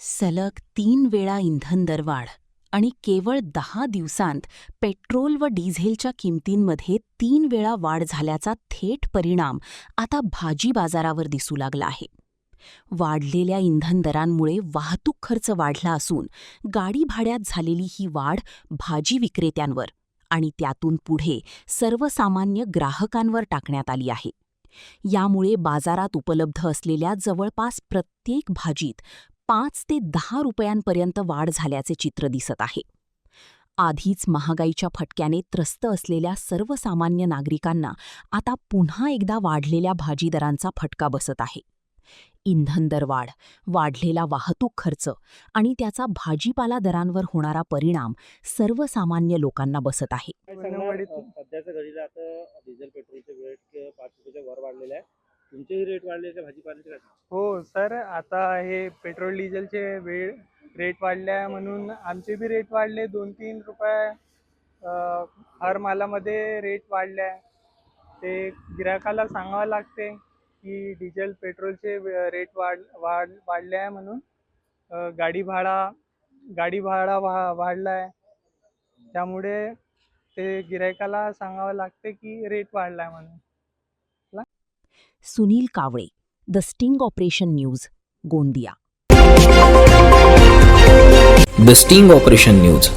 सलग 3 वेळा इंधन दरवाढ आणि केवळ 10 दिवसांत पेट्रोल व डिझेलच्या किमतींमध्ये 3 वेळा वाढ झाल्याचा थेट परिणाम आता भाजी बाजारावर दिसू लागला आहे. वाढलेल्या इंधन दरांमुळे वाहतूक खर्च वाढला असून गाडी भाड्यात झालेली ही वाढ भाजी विक्रेत्यांवर आणि त्यातून पुढे सर्वसामान्य ग्राहकांवर टाकण्यात आली आहे. यामुळे बाजारात उपलब्ध असलेल्या जवळपास प्रत्येक भाजीत 5 ते 10 रुपयांपर्यंत वाढ झाल्याचे चित्र दिसत आहे. आधीच महागाईच्या फटक्याने त्रस्त असलेल्या सर्वसामान्य नागरिकांना आता पुन्हा एकदा वाढलेल्या भाजी दरांचा फटका बसत आहे. इंधन दरवाढ, वाढलेला वाहतूक खर्च आणि त्याचा भाजीपाला दरांवर होणारा परिणाम सर्वसामान्य लोकांना बसत आहे. सध्याच्या घडीला आता डिझेल पेट्रोलचे रेट 5 रुपयाच्या वर वाढलेले आहे. तुमचेही रेट वाढले का भाजीपाल्याचे काय? हो सर, आता हे पेट्रोल डिझेलचे रेट वाढले म्हणून आमचे बी रेट वाढले. 2-3 रुपये हर मालामध्ये रेट वाढले. ते गिराकाला सांगावं लागते की डिझेल पेट्रोलचे रेट वाढले आहे म्हणून. गाडी भाडा वाढला आहे, त्यामुळे ते गिरायकाला सांगावं लागते की रेट वाढला आहे म्हणून. Sunil Kawale, the sting operation news, Gondia. The sting operation news